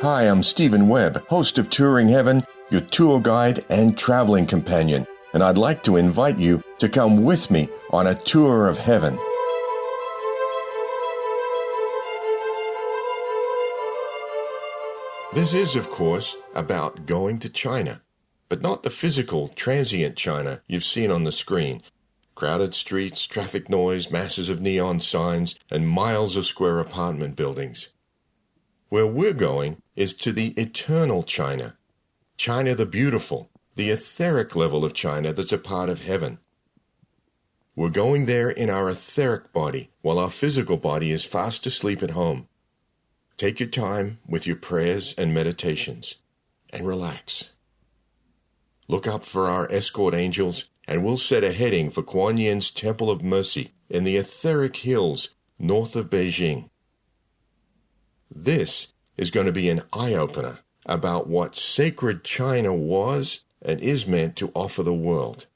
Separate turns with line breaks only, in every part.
Hi, I'm Stephen Webb, host of Touring Heaven, your tour guide and traveling companion, and I'd like to invite you to come with me on a tour of heaven. This is, of course, about going to China, but not the physical, transient China you've seen on the screen. Crowded streets, traffic noise, masses of neon signs, and miles of square apartment buildings. Where we're going is to the eternal China. China the beautiful, the etheric level of China that's a part of heaven. We're going there in our etheric body, while our physical body is fast asleep at home. Take your time with your prayers and meditations, and relax. Look up for our escort angels, and we'll set a heading for Kuan Yin's Temple of Mercy in the etheric hills north of Beijing. This is going to be an eye-opener about what sacred China was and is meant to offer the world.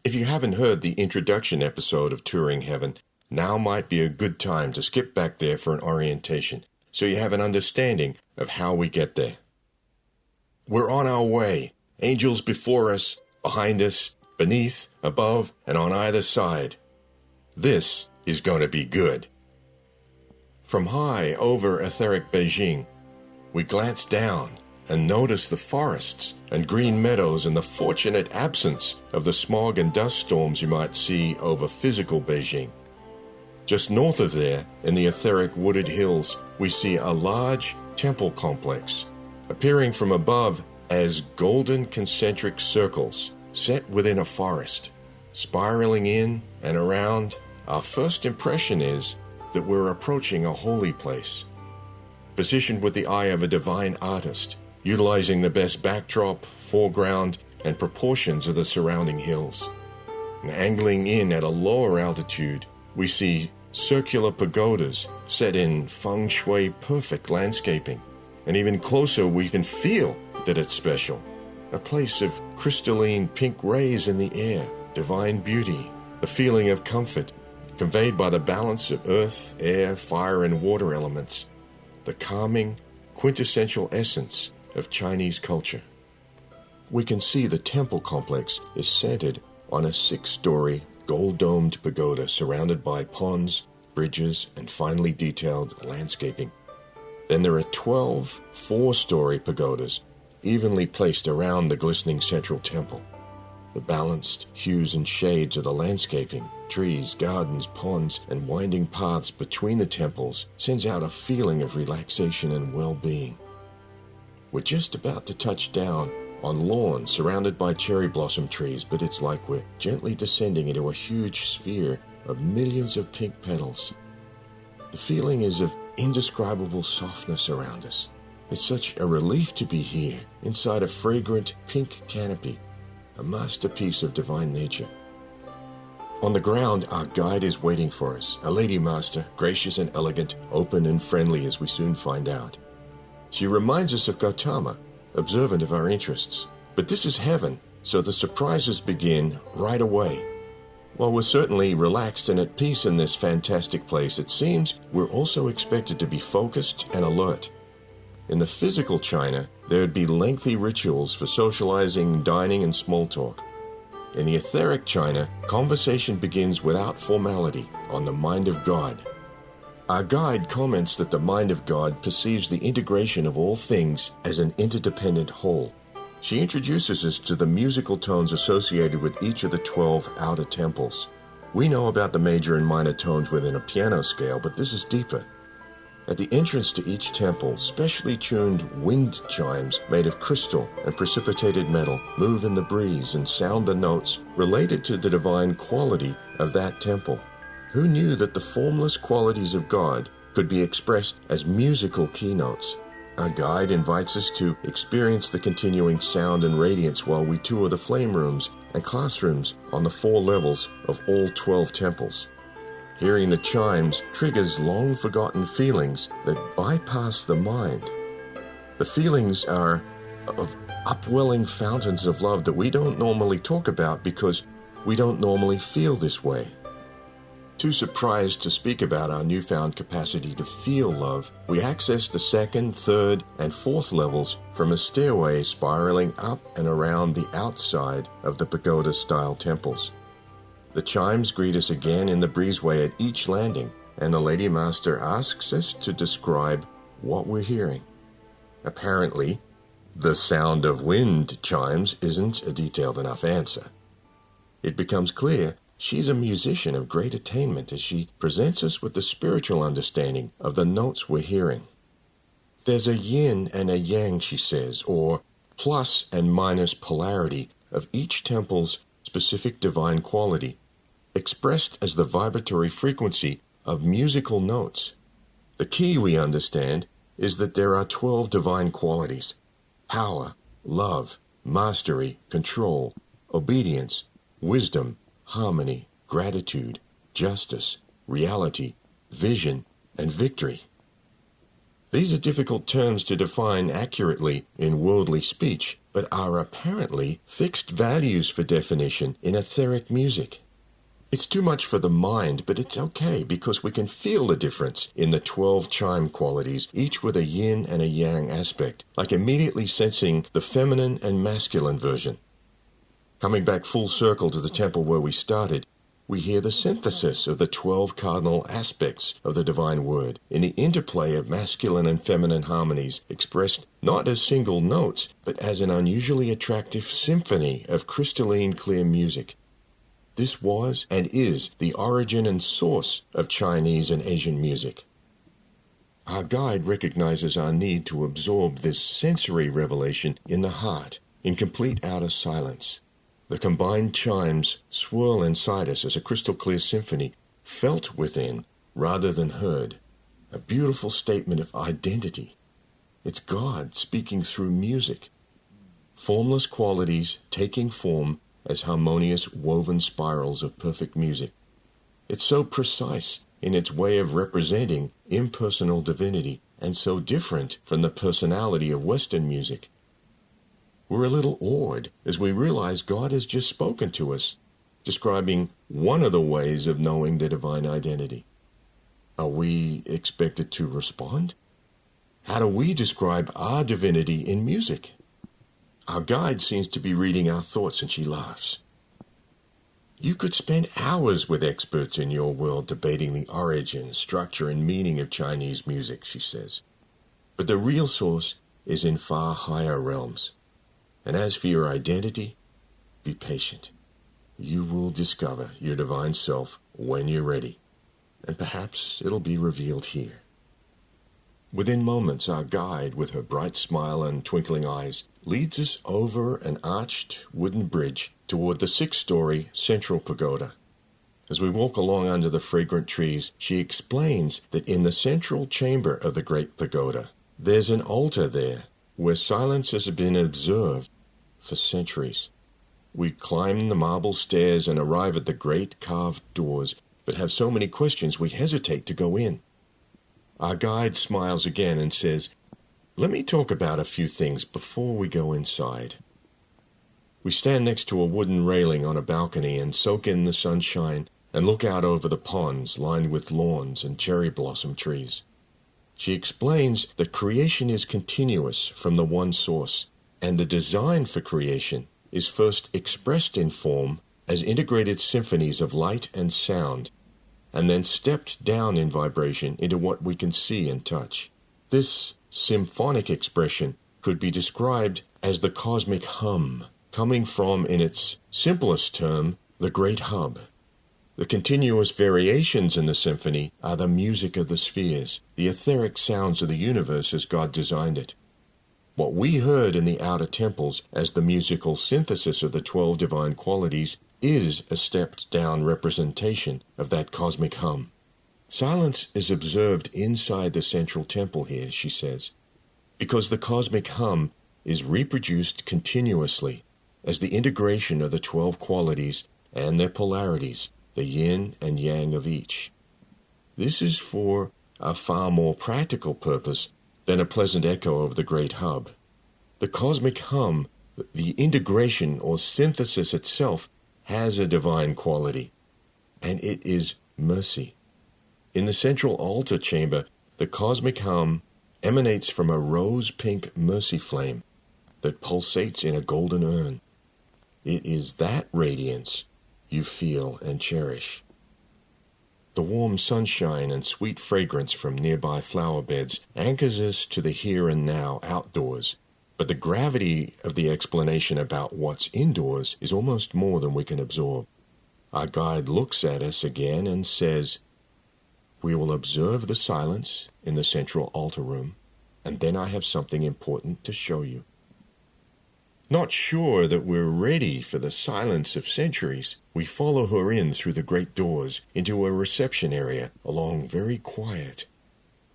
If you haven't heard the introduction episode of Touring Heaven, now might be a good time to skip back there for an orientation, so you have an understanding of how we get there. We're on our way, angels before us, behind us, beneath, above, and on either side. This is going to be good. From high over etheric Beijing, we glance down and notice the forests and green meadows and the fortunate absence of the smog and dust storms you might see over physical Beijing. Just north of there, in the etheric wooded hills, we see a large temple complex, appearing from above as golden concentric circles set within a forest. Spiraling in and around, our first impression is that we're approaching a holy place, positioned with the eye of a divine artist, utilizing the best backdrop, foreground, and proportions of the surrounding hills. And angling in at a lower altitude, we see circular pagodas set in feng shui perfect landscaping. And even closer, we can feel that it's special. A place of crystalline pink rays in the air, divine beauty, a feeling of comfort, conveyed by the balance of earth, air, fire, and water elements, the calming, quintessential essence of Chinese culture. We can see the temple complex is centered on a 6-story, gold-domed pagoda surrounded by ponds, bridges, and finely detailed landscaping. Then there are 12 4-story pagodas evenly placed around the glistening central temple. The balanced hues and shades of the landscaping, trees, gardens, ponds, and winding paths between the temples sends out a feeling of relaxation and well-being. We're just about to touch down on lawn surrounded by cherry blossom trees, but it's like we're gently descending into a huge sphere of millions of pink petals. The feeling is of indescribable softness around us. It's such a relief to be here, inside a fragrant pink canopy, a masterpiece of divine nature. On the ground, our guide is waiting for us, a lady master, gracious and elegant, open and friendly, as we soon find out. She reminds us of Gautama, observant of our interests. But this is heaven, so the surprises begin right away. While we're certainly relaxed and at peace in this fantastic place, it seems we're also expected to be focused and alert. In the physical China, there would be lengthy rituals for socializing, dining, and small talk. In the etheric China, conversation begins without formality on the mind of God. Our guide comments that the mind of God perceives the integration of all things as an interdependent whole. She introduces us to the musical tones associated with each of the 12 outer temples. We know about the major and minor tones within a piano scale, but this is deeper. At the entrance to each temple, specially tuned wind chimes made of crystal and precipitated metal move in the breeze and sound the notes related to the divine quality of that temple. Who knew that the formless qualities of God could be expressed as musical keynotes? Our guide invites us to experience the continuing sound and radiance while we tour the flame rooms and classrooms on the 4 levels of all 12 temples. Hearing the chimes triggers long-forgotten feelings that bypass the mind. The feelings are of upwelling fountains of love that we don't normally talk about because we don't normally feel this way. Too surprised to speak about our newfound capacity to feel love, we access the second, third, and fourth levels from a stairway spiraling up and around the outside of the pagoda-style temples. The chimes greet us again in the breezeway at each landing, and the Lady Master asks us to describe what we're hearing. Apparently, the sound of wind chimes isn't a detailed enough answer. It becomes clear she's a musician of great attainment as she presents us with the spiritual understanding of the notes we're hearing. There's a yin and a yang, she says, or plus and minus polarity of each temple's specific divine quality, expressed as the vibratory frequency of musical notes. The key, we understand, is that there are 12 divine qualities: power, love, mastery, control, obedience, wisdom, harmony, gratitude, justice, reality, vision, and victory. These are difficult terms to define accurately in worldly speech, but are apparently fixed values for definition in etheric music. It's too much for the mind, but it's okay because we can feel the difference in the 12 chime qualities, each with a yin and a yang aspect, like immediately sensing the feminine and masculine version. Coming back full circle to the temple where we started, we hear the synthesis of the 12 cardinal aspects of the divine word in the interplay of masculine and feminine harmonies expressed not as single notes, but as an unusually attractive symphony of crystalline clear music. This was and is the origin and source of Chinese and Asian music. Our guide recognizes our need to absorb this sensory revelation in the heart, in complete outer silence. The combined chimes swirl inside us as a crystal-clear symphony, felt within rather than heard. A beautiful statement of identity. It's God speaking through music. Formless qualities taking form as harmonious woven spirals of perfect music. It's so precise in its way of representing impersonal divinity and so different from the personality of Western music. We're a little awed as we realize God has just spoken to us, describing one of the ways of knowing the divine identity. Are we expected to respond? How do we describe our divinity in music? Our guide seems to be reading our thoughts, and she laughs. You could spend hours with experts in your world debating the origin, structure, and meaning of Chinese music, she says. But the real source is in far higher realms. And as for your identity, be patient. You will discover your divine self when you're ready, and perhaps it'll be revealed here. Within moments, our guide, with her bright smile and twinkling eyes, leads us over an arched wooden bridge toward the 6-story central pagoda. As we walk along under the fragrant trees, she explains that in the central chamber of the great pagoda, there's an altar there where silence has been observed for centuries. We climb the marble stairs and arrive at the great carved doors, but have so many questions we hesitate to go in. Our guide smiles again and says, "Let me talk about a few things before we go inside." We stand next to a wooden railing on a balcony and soak in the sunshine and look out over the ponds lined with lawns and cherry blossom trees. She explains that creation is continuous from the one source, and the design for creation is first expressed in form as integrated symphonies of light and sound, and then stepped down in vibration into what we can see and touch. This symphonic expression could be described as the cosmic hum, coming from, in its simplest term, the great hub. The continuous variations in the symphony are the music of the spheres, the etheric sounds of the universe as God designed it. What we heard in the outer temples as the musical synthesis of the 12 divine qualities is a stepped-down representation of that cosmic hum. Silence is observed inside the central temple here, she says, because the cosmic hum is reproduced continuously as the integration of the 12 qualities and their polarities, the yin and yang of each. This is for a far more practical purpose than a pleasant echo of the great hub. The cosmic hum, the integration or synthesis itself, has a divine quality, and it is mercy. In the central altar chamber, the cosmic hum emanates from a rose-pink mercy flame that pulsates in a golden urn. It is that radiance you feel and cherish. The warm sunshine and sweet fragrance from nearby flower beds anchors us to the here and now outdoors, but the gravity of the explanation about what's indoors is almost more than we can absorb. Our guide looks at us again and says, "We will observe the silence in the central altar room, and then I have something important to show you." Not sure that we're ready for the silence of centuries, we follow her in through the great doors into a reception area along very quiet,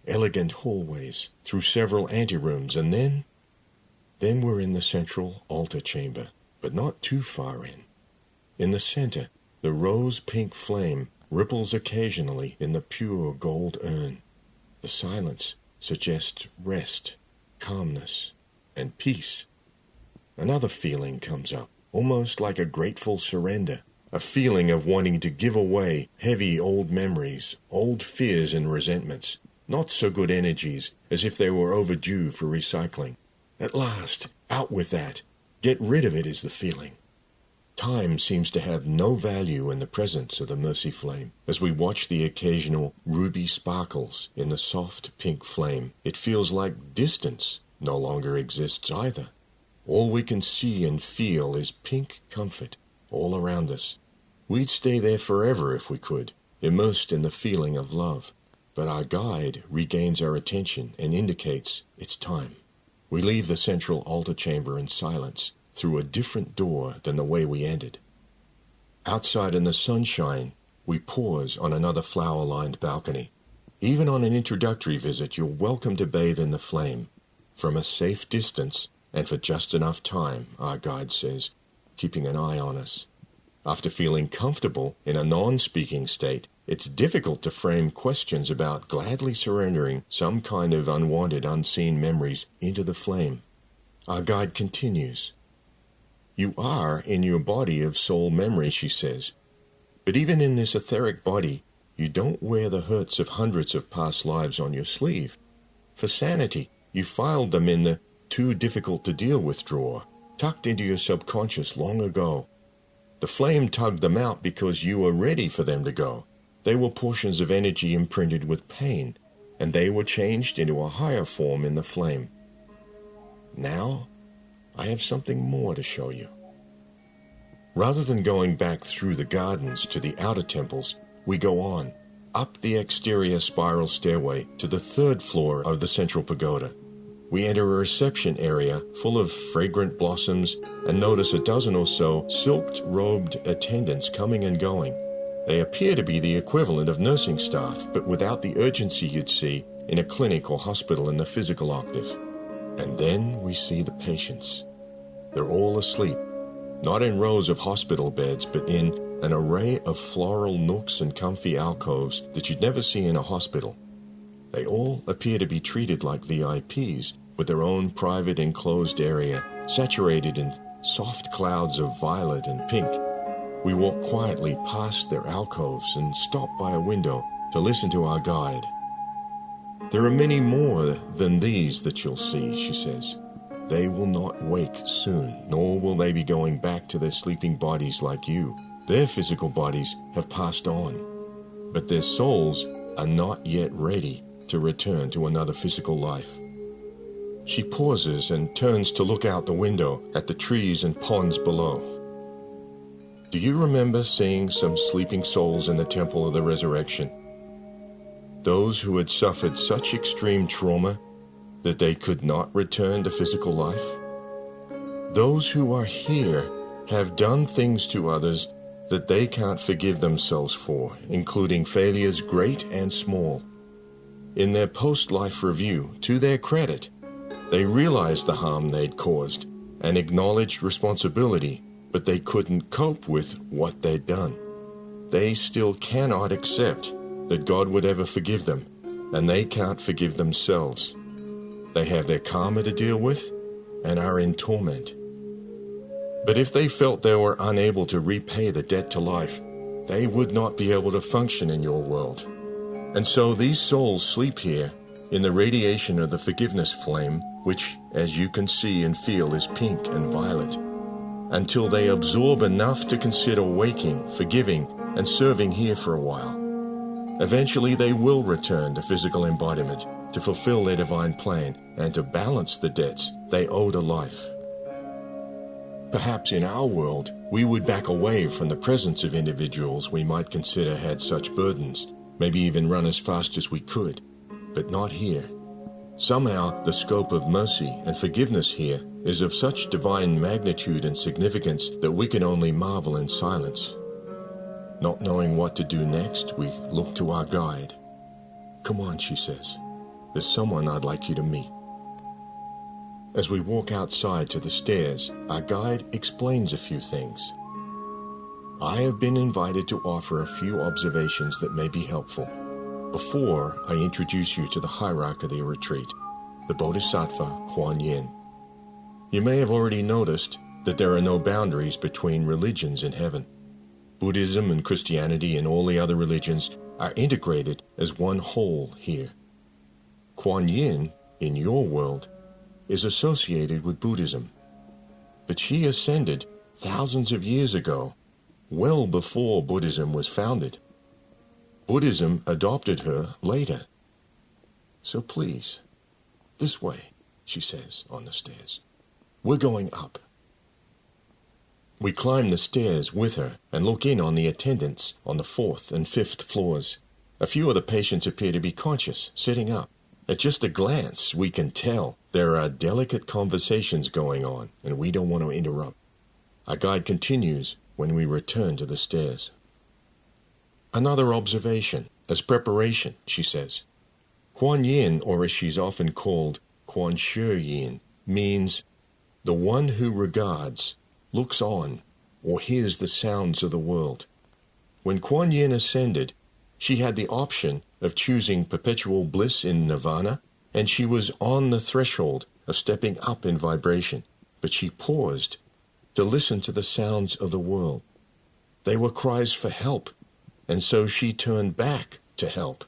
elegant hallways, through several anterooms, and then we're in the central altar chamber, but not too far in. In the center, the rose-pink flame ripples occasionally in the pure gold urn. The silence suggests rest, calmness, and peace. Another feeling comes up, almost like a grateful surrender, a feeling of wanting to give away heavy old memories, old fears and resentments, not so good energies, as if they were overdue for recycling. At last, out with that. Get rid of it is the feeling. Time seems to have no value in the presence of the mercy flame. As we watch the occasional ruby sparkles in the soft pink flame, it feels like distance no longer exists either. All we can see and feel is pink comfort all around us. We'd stay there forever if we could, immersed in the feeling of love. But our guide regains our attention and indicates it's time. We leave the central altar chamber in silence, through a different door than the way we entered. Outside in the sunshine, we pause on another flower-lined balcony. Even on an introductory visit, you're welcome to bathe in the flame. From a safe distance, and for just enough time, our guide says, keeping an eye on us. After feeling comfortable in a non-speaking state, it's difficult to frame questions about gladly surrendering some kind of unwanted, unseen memories into the flame. Our guide continues. You are in your body of soul memory, she says. But even in this etheric body, you don't wear the hurts of hundreds of past lives on your sleeve. For sanity, you filed them in the too difficult to deal with drawer, tucked into your subconscious long ago. The flame tugged them out because you were ready for them to go. They were portions of energy imprinted with pain, and they were changed into a higher form in the flame. Now, I have something more to show you. Rather than going back through the gardens to the outer temples, we go on, up the exterior spiral stairway to the third floor of the central pagoda. We enter a reception area full of fragrant blossoms and notice a dozen or so silk-robed attendants coming and going. They appear to be the equivalent of nursing staff, but without the urgency you'd see in a clinic or hospital in the physical octave. And then we see the patients. They're all asleep, not in rows of hospital beds, but in an array of floral nooks and comfy alcoves that you'd never see in a hospital. They all appear to be treated like VIPs, with their own private enclosed area, saturated in soft clouds of violet and pink. We walk quietly past their alcoves and stop by a window to listen to our guide. There are many more than these that you'll see, she says. They will not wake soon, nor will they be going back to their sleeping bodies like you. Their physical bodies have passed on, but their souls are not yet ready to return to another physical life. She pauses and turns to look out the window at the trees and ponds below. Do you remember seeing some sleeping souls in the Temple of the Resurrection? Those who had suffered such extreme trauma that they could not return to physical life? Those who are here have done things to others that they can't forgive themselves for, including failures great and small. In their post-life review, to their credit, they realized the harm they'd caused and acknowledged responsibility, but they couldn't cope with what they'd done. They still cannot accept that God would ever forgive them, and they can't forgive themselves. They have their karma to deal with and are in torment. But if they felt they were unable to repay the debt to life, they would not be able to function in your world. And so these souls sleep here in the radiation of the forgiveness flame, which, as you can see and feel, is pink and violet, until they absorb enough to consider waking, forgiving, and serving here for a while. Eventually they will return to physical embodiment to fulfill their divine plan and to balance the debts they owe to life. Perhaps in our world, we would back away from the presence of individuals we might consider had such burdens, maybe even run as fast as we could, but not here. Somehow, the scope of mercy and forgiveness here is of such divine magnitude and significance that we can only marvel in silence. Not knowing what to do next, we look to our guide. "Come on," she says. "There's someone I'd like you to meet." As we walk outside to the stairs, our guide explains a few things. "I have been invited to offer a few observations that may be helpful before I introduce you to the hierarch of the retreat, the bodhisattva Kuan. You may have already noticed that there are no boundaries between religions in heaven. Buddhism and Christianity and all the other religions are integrated as one whole here. Kuan Yin, in your world, is associated with Buddhism, but she ascended thousands of years ago, well before Buddhism was founded. Buddhism adopted her later. So please, this way," she says on the stairs. "We're going up." We climb the stairs with her and look in on the attendants on the 4th and 5th floors. A few of the patients appear to be conscious, sitting up. At just a glance, we can tell there are delicate conversations going on, and we don't want to interrupt. Our guide continues when we return to the stairs. "Another observation, as preparation," she says. Kuan Yin, or as she's often called, Kuan Shi Yin, means the one who regards, looks on, or hears the sounds of the world. When Kuan Yin ascended, she had the option of choosing perpetual bliss in nirvana, and she was on the threshold of stepping up in vibration, but she paused to listen to the sounds of the world. They were cries for help, and so she turned back to help.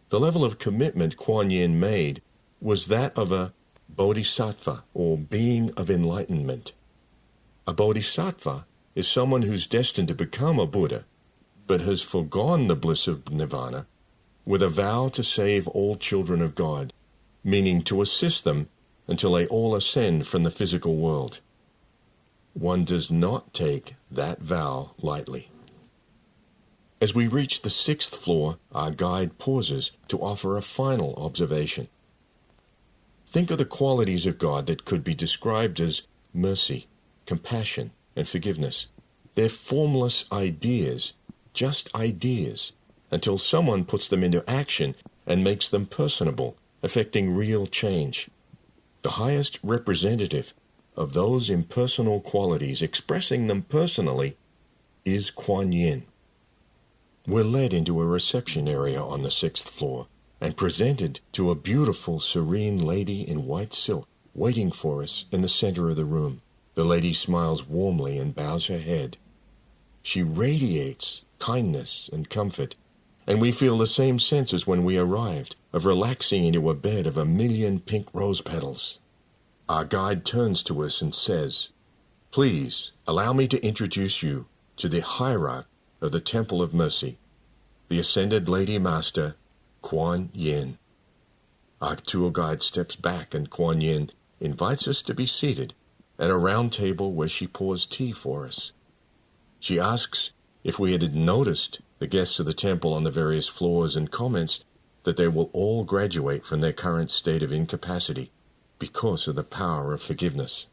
The level of commitment Kuan Yin made was that of a bodhisattva, or being of enlightenment. A bodhisattva is someone who's destined to become a Buddha, but has forgone the bliss of nirvana with a vow to save all children of God, meaning to assist them until they all ascend from the physical world. One does not take that vow lightly. As we reach the 6th floor, our guide pauses to offer a final observation. Think of the qualities of God that could be described as mercy, compassion, and forgiveness. They're formless ideas, just ideas, until someone puts them into action and makes them personable, affecting real change. The highest representative of those impersonal qualities, expressing them personally, is Kuan Yin. We're led into a reception area on the 6th floor and presented to a beautiful, serene lady in white silk waiting for us in the center of the room. The lady smiles warmly and bows her head. She radiates kindness and comfort, and we feel the same sense as when we arrived, of relaxing into a bed of 1,000,000 pink rose petals. Our guide turns to us and says, "Please allow me to introduce you to the hierarch of the Temple of Mercy, the Ascended Lady Master, Kuan Yin." Our tour guide steps back and Kuan Yin invites us to be seated at a round table where she pours tea for us. She asks if we had noticed the guests of the temple on the various floors and comments that they will all graduate from their current state of incapacity because of the power of forgiveness.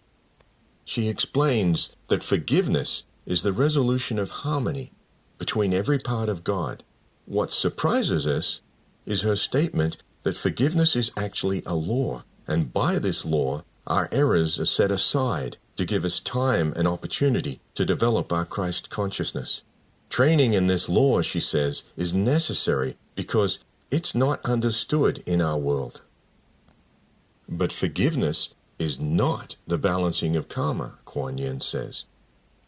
She explains that forgiveness is the resolution of harmony between every part of God. What surprises us is her statement that forgiveness is actually a law, and by this law, our errors are set aside to give us time and opportunity to develop our Christ consciousness. Training in this law, she says, is necessary because it's not understood in our world. But forgiveness is not the balancing of karma, Kuan Yin says.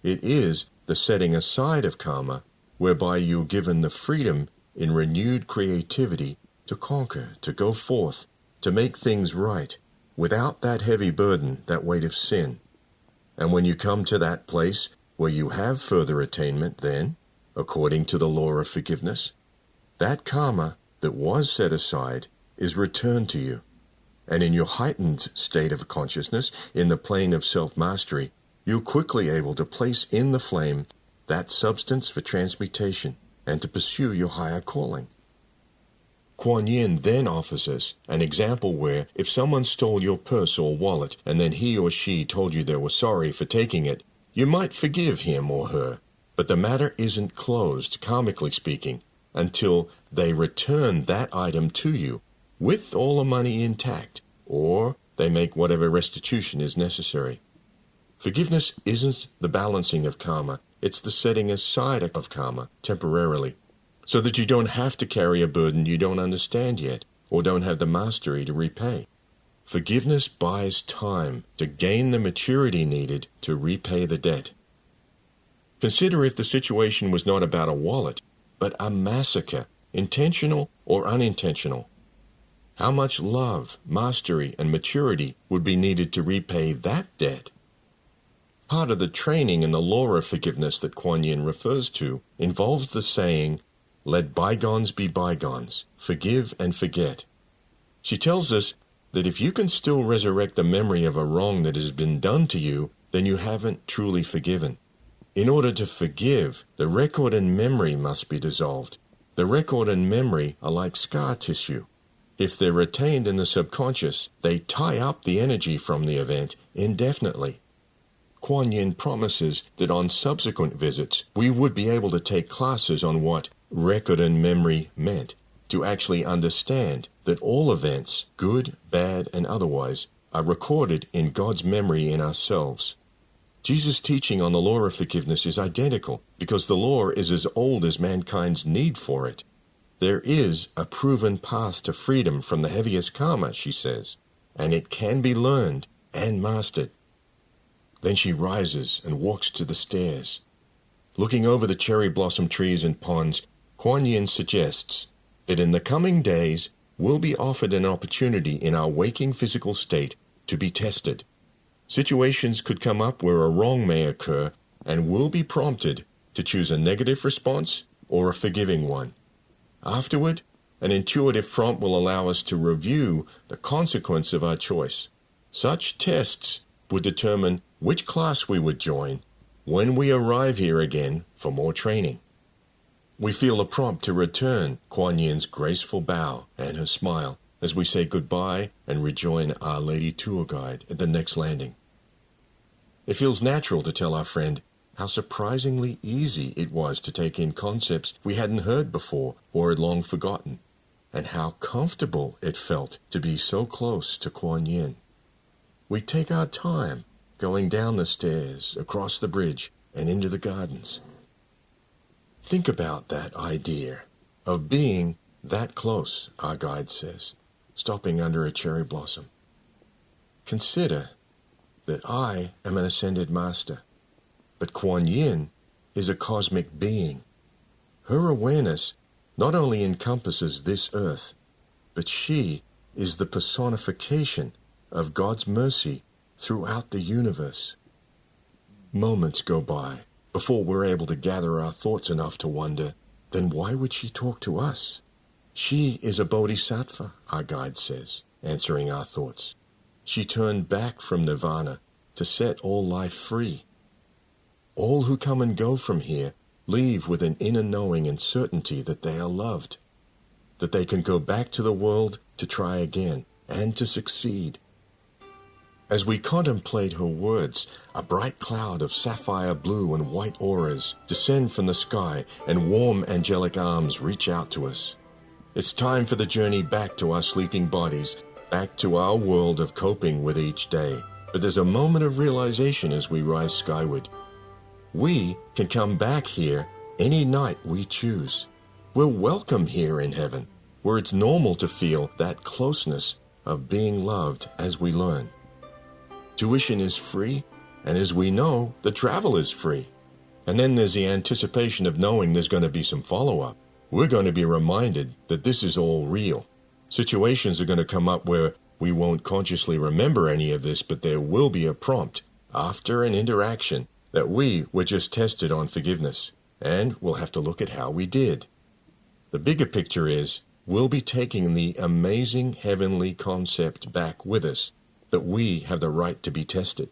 It is the setting aside of karma whereby you're given the freedom in renewed creativity to conquer, to go forth, to make things right, without that heavy burden, that weight of sin. And when you come to that place where you have further attainment, then, according to the law of forgiveness, that karma that was set aside is returned to you. And in your heightened state of consciousness, in the plane of self-mastery, you're quickly able to place in the flame that substance for transmutation and to pursue your higher calling. Kuan Yin then offers us an example where if someone stole your purse or wallet and then he or she told you they were sorry for taking it, you might forgive him or her, but the matter isn't closed, karmically speaking, until they return that item to you with all the money intact, or they make whatever restitution is necessary. Forgiveness isn't the balancing of karma, it's the setting aside of karma temporarily, so that you don't have to carry a burden you don't understand yet, or don't have the mastery to repay. Forgiveness buys time to gain the maturity needed to repay the debt. Consider if the situation was not about a wallet, but a massacre, intentional or unintentional. How much love, mastery, and maturity would be needed to repay that debt? Part of the training in the law of forgiveness that Kuan Yin refers to involves the saying, "Let bygones be bygones, forgive and forget." She tells us that if you can still resurrect the memory of a wrong that has been done to you, then you haven't truly forgiven. In order to forgive, the record and memory must be dissolved. The record and memory are like scar tissue. If they're retained in the subconscious, they tie up the energy from the event indefinitely. Kuan Yin promises that on subsequent visits, we would be able to take classes on what record and memory meant, to actually understand that all events, good, bad, and otherwise, are recorded in God's memory in ourselves. Jesus' teaching on the law of forgiveness is identical because the law is as old as mankind's need for it. There is a proven path to freedom from the heaviest karma, she says, and it can be learned and mastered. Then she rises and walks to the stairs. Looking over the cherry blossom trees and ponds, Kuan Yin suggests that in the coming days we'll be offered an opportunity in our waking physical state to be tested. Situations could come up where a wrong may occur, and we'll be prompted to choose a negative response or a forgiving one. Afterward, an intuitive prompt will allow us to review the consequence of our choice. Such tests would determine which class we would join when we arrive here again for more training. We feel a prompt to return Kuan Yin's graceful bow and her smile as we say goodbye and rejoin Our Lady tour guide at the next landing. It feels natural to tell our friend how surprisingly easy it was to take in concepts we hadn't heard before or had long forgotten, and how comfortable it felt to be so close to Kuan Yin. We take our time going down the stairs, across the bridge, and into the gardens. Think about that idea of being that close, our guide says, stopping under a cherry blossom. Consider that I am an ascended master, but Kuan Yin is a cosmic being. Her awareness not only encompasses this earth, but she is the personification of God's mercy throughout the universe. Moments go by before we're able to gather our thoughts enough to wonder, then why would she talk to us? She is a bodhisattva, our guide says, answering our thoughts. She turned back from nirvana to set all life free. All who come and go from here leave with an inner knowing and certainty that they are loved, that they can go back to the world to try again and to succeed. As we contemplate her words, a bright cloud of sapphire blue and white auras descend from the sky and warm angelic arms reach out to us. It's time for the journey back to our sleeping bodies, back to our world of coping with each day. But there's a moment of realization as we rise skyward. We can come back here any night we choose. We're welcome here in heaven, where it's normal to feel that closeness of being loved as we learn. Tuition is free, and as we know, the travel is free. And then there's the anticipation of knowing there's going to be some follow-up. We're going to be reminded that this is all real. Situations are going to come up where we won't consciously remember any of this, but there will be a prompt after an interaction that we were just tested on forgiveness, and we'll have to look at how we did. The bigger picture is we'll be taking the amazing heavenly concept back with us that we have the right to be tested.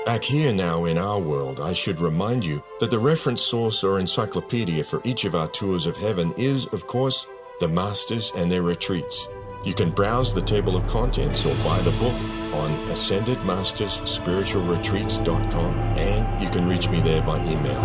Back here now in our world, I should remind you that the reference source or encyclopedia for each of our tours of heaven is, of course, the Masters and their retreats. You can browse the table of contents or buy the book on ascendedmastersspiritualretreats.com, and you can reach me there by email.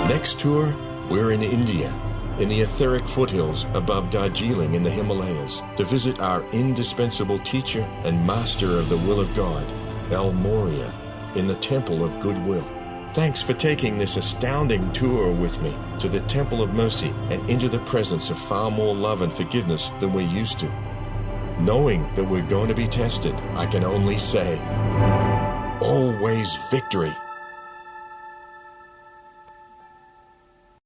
Next tour, we're in India, in the etheric foothills above Darjeeling in the Himalayas, to visit our indispensable teacher and master of the will of God, El Moria, in the Temple of Goodwill. Thanks for taking this astounding tour with me to the Temple of Mercy and into the presence of far more love and forgiveness than we're used to. Knowing that we're going to be tested, I can only say, always victory.